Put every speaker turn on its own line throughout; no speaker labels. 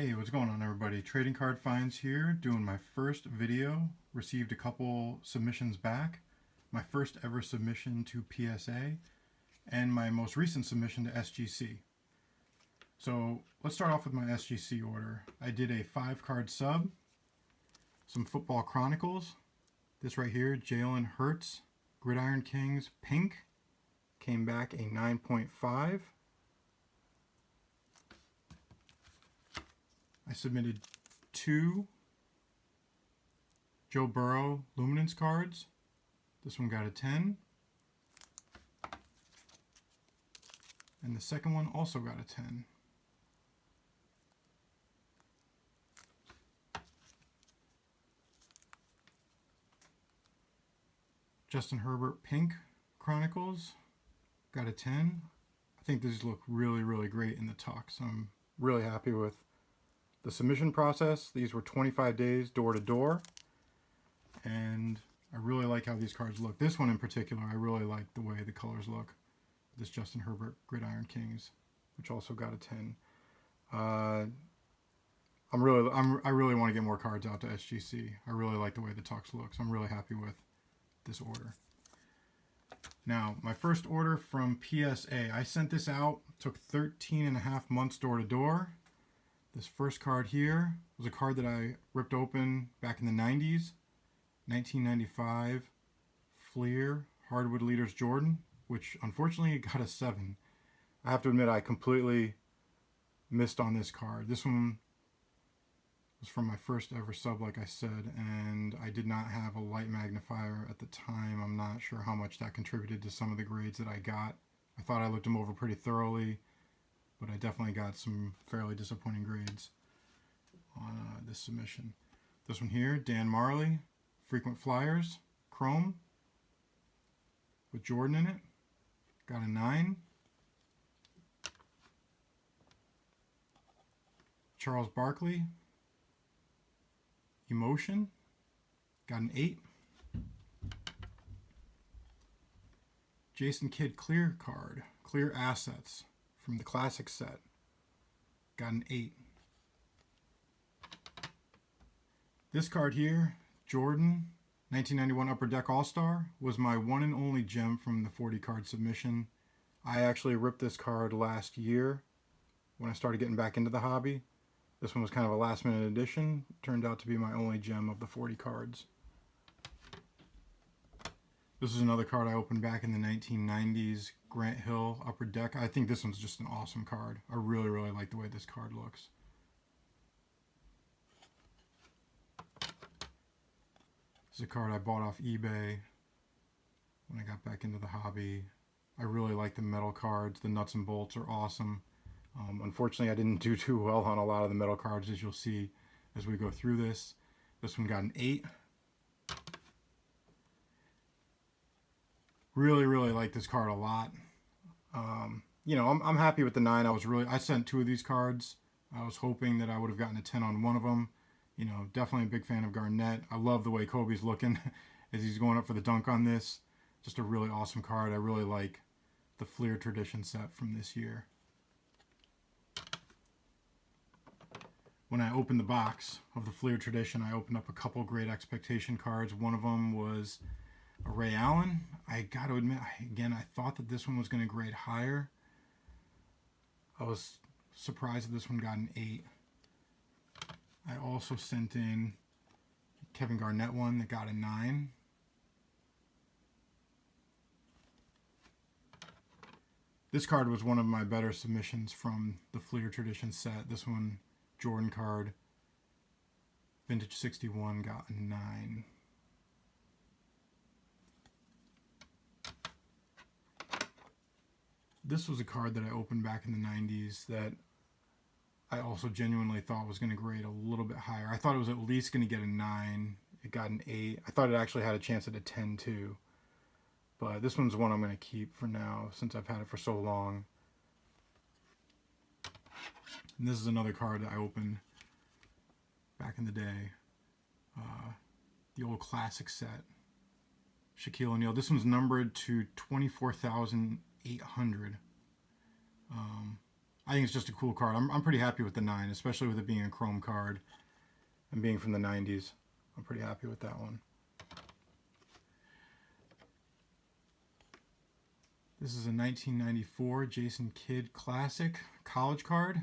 Hey, what's going on everybody? Trading Card Finds here, doing my first video. Received a couple submissions back. My first ever submission to PSA and my most recent submission to SGC. So let's start off with my SGC order. I did a 5-card sub, some Football Chronicles. This right here, Jalen Hurts, Gridiron Kings, pink. Came back a 9.5. I submitted 2 Joe Burrow Luminance cards. This one got a 10. And the second one also got a 10. Justin Herbert Pink Chronicles got a 10. I think these look really, really great in the tuck, so I'm really happy with the submission process. These were 25 days door to door, and I really like how these cards look. This one in particular, I really like the way the colors look. This Justin Herbert Gridiron Kings, which also got a 10. I really want to get more cards out to SGC. I really like the way the tux looks. I'm really happy with this order. Now, my first order from PSA, I sent this out, took 13.5 months door to door. This first card here was a card that I ripped open back in the 90s, 1995 Fleer Hardwood Leaders Jordan, which unfortunately it got a 7. I have to admit I completely missed on this card. This one was from my first ever sub, like I said, and I did not have a light magnifier at the time. I'm not sure how much that contributed to some of the grades that I got. I thought I looked them over pretty thoroughly, but I definitely got some fairly disappointing grades on this submission. This one here, Dan Marley, Frequent Flyers, Chrome, with Jordan in it, got a 9. Charles Barkley, Emotion, got an 8. Jason Kidd Clear card, Clear Assets from the Classic set, got an 8. This card here, Jordan, 1991 Upper Deck All-Star, was my one and only gem from the 40 card submission. I actually ripped this card last year when I started getting back into the hobby. This one was kind of a last minute addition. Turned out to be my only gem of the 40 cards. This is another card I opened back in the 1990s, Grant Hill Upper Deck. I think this one's just an awesome card. I really, really like the way this card looks. This is a card I bought off eBay when I got back into the hobby. I really like the metal cards. The nuts and bolts are awesome. Unfortunately, I didn't do too well on a lot of the metal cards, as you'll see as we go through this. This one got an 8. Really, really like this card a lot. You know, I'm happy with the 9. I sent 2 of these cards. I was hoping that I would have gotten a 10 on one of them. You know, definitely a big fan of Garnett. I love the way Kobe's looking as he's going up for the dunk on this. Just a really awesome card. I really like the Fleer Tradition set from this year. When I opened the box of the Fleer Tradition, I opened up a couple great expectation cards. One of them was a Ray Allen. I got to admit, again, I thought that this one was going to grade higher. I was surprised that this one got an 8. I also sent in Kevin Garnett one that got a 9. This card was one of my better submissions from the Fleer Tradition set. This one, Jordan card, Vintage 61, got a 9. This was a card that I opened back in the 90s that I also genuinely thought was going to grade a little bit higher. I thought it was at least going to get a 9. It got an 8. I thought it actually had a chance at a 10 too. But this one's one I'm going to keep for now since I've had it for so long. And this is another card that I opened back in the day. The old Classic set. Shaquille O'Neal. This one's numbered to 24,800. I think it's just a cool card. I'm pretty happy with the 9, especially with it being a chrome card and being from the 90s. I'm pretty happy with that one. This is a 1994 Jason Kidd Classic college card.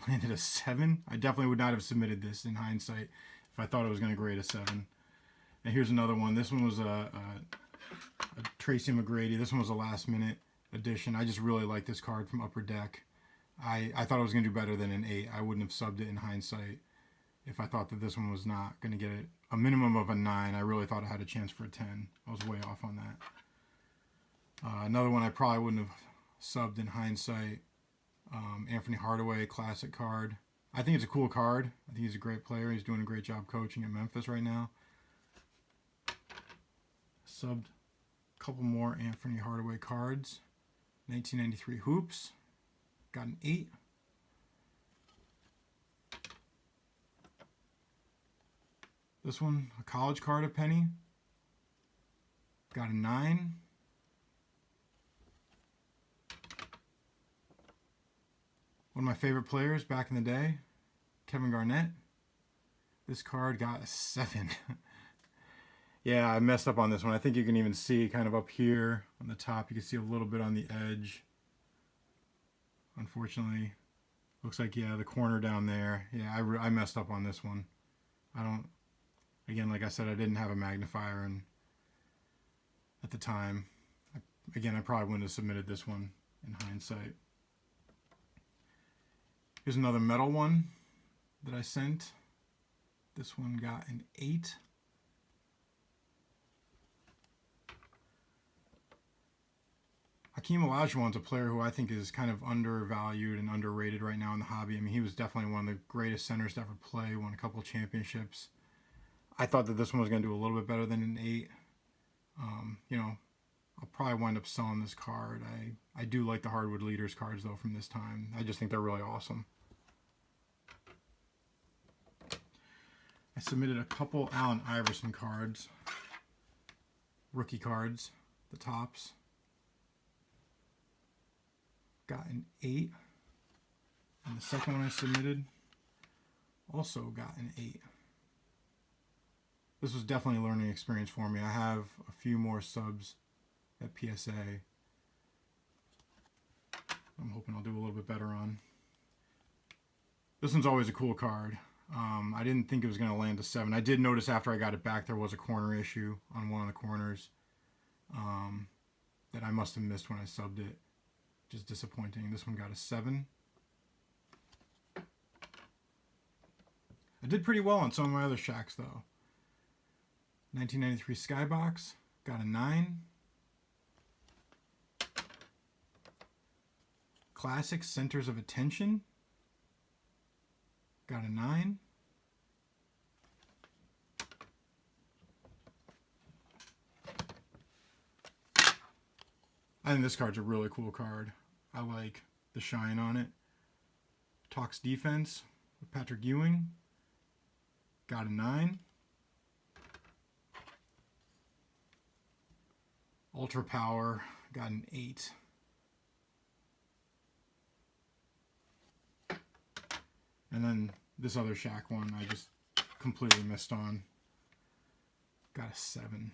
Landed a 7. I definitely would not have submitted this in hindsight if I thought it was going to grade a 7. And here's another one. This one was a Tracy McGrady. This one was a last minute edition. I just really like this card from Upper Deck. I thought it was going to do better than an 8. I wouldn't have subbed it in hindsight if I thought that this one was not going to get a minimum of a 9. I really thought it had a chance for a 10. I was way off on that. Another one I probably wouldn't have subbed in hindsight. Anthony Hardaway Classic card. I think it's a cool card. I think he's a great player. He's doing a great job coaching at Memphis right now. Subbed a couple more Anthony Hardaway cards. 1993 Hoops. Got an 8. This one, a college card of Penny. Got a 9. One of my favorite players back in the day, Kevin Garnett. This card got a 7. Yeah, I messed up on this one. I think you can even see kind of up here on the top. You can see a little bit on the edge. Unfortunately, looks like, yeah, the corner down there. Yeah, I messed up on this one. Again, like I said, I didn't have a magnifier at the time. I probably wouldn't have submitted this one in hindsight. Here's another metal one that I sent. This one got an 8. Hakeem Olajuwon's a player who I think is kind of undervalued and underrated right now in the hobby. I mean, he was definitely one of the greatest centers to ever play, won a couple of championships. I thought that this one was going to do a little bit better than an 8. I'll probably wind up selling this card. I do like the Hardwood Leaders cards, though, from this time. I just think they're really awesome. I submitted a couple Allen Iverson cards. Rookie cards, the tops. Got an 8. And the second one I submitted also got an 8. This was definitely a learning experience for me. I have a few more subs at PSA. I'm hoping I'll do a little bit better on. This one's always a cool card. I didn't think it was going to land a 7. I did notice after I got it back there was a corner issue on one of the corners that I must have missed when I subbed it. Just disappointing. This one got a 7. I did pretty well on some of my other Shaqs, though. 1993 Skybox got a 9. Classic Centers of Attention got a 9. I think this card's a really cool card. I like the shine on it. Talks Defense with Patrick Ewing got a 9. Ultra Power got an 8. And then this other Shaq one I just completely missed on. Got a 7.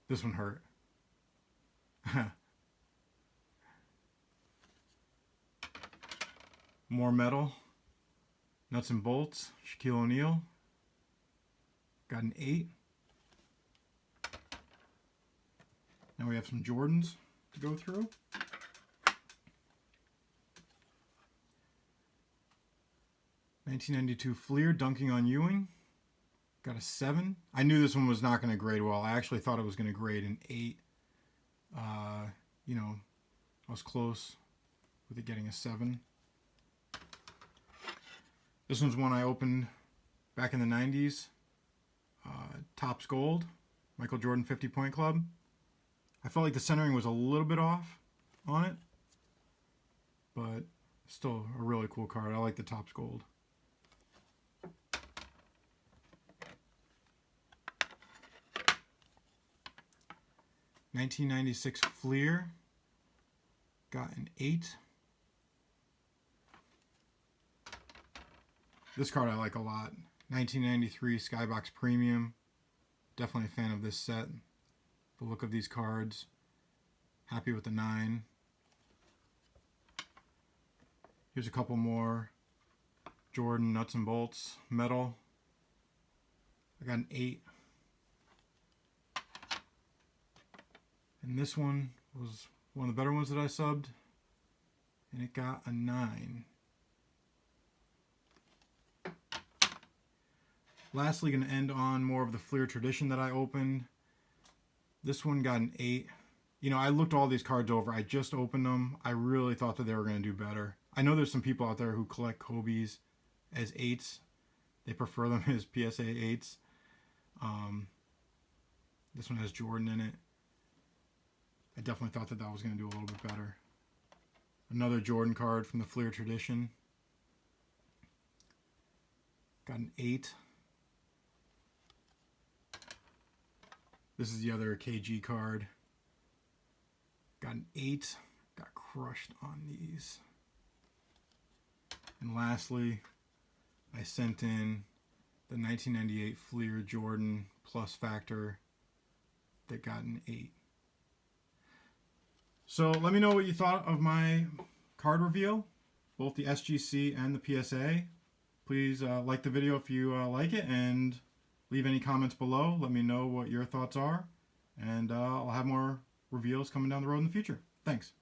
This one hurt. More metal. Nuts and Bolts. Shaquille O'Neal. Got an 8. Now we have some Jordans to go through. '92 Fleer dunking on Ewing. Got a 7. I knew this one was not going to grade well. I actually thought it was going to grade an 8. I was close with it getting a 7. This one's one I opened back in the 90s. Topps Gold. Michael Jordan 50-Point Club. I felt like the centering was a little bit off on it, but still a really cool card. I like the Topps Gold. '96 Fleer got an 8. This card I like a lot. 1993 Skybox Premium. Definitely a fan of this set. The look of these cards. Happy with the 9. Here's a couple more. Jordan Nuts and Bolts metal. I got an 8. And this one was one of the better ones that I subbed. And it got a 9. Lastly, going to end on more of the Fleer tradition that I opened. This one got an 8. You know, I looked all these cards over. I just opened them. I really thought that they were going to do better. I know there's some people out there who collect Kobe's as 8s. They prefer them as PSA 8s. This one has Jordan in it. I definitely thought that that was going to do a little bit better. Another Jordan card from the Fleer tradition. Got an 8. This is the other KG card. Got an 8. Got crushed on these. And lastly, I sent in the 1998 Fleer Jordan Plus Factor that got an 8. So let me know what you thought of my card reveal, both the SGC and the PSA. Please like the video if you like it, and leave any comments below. Let me know what your thoughts are, and I'll have more reveals coming down the road in the future. Thanks.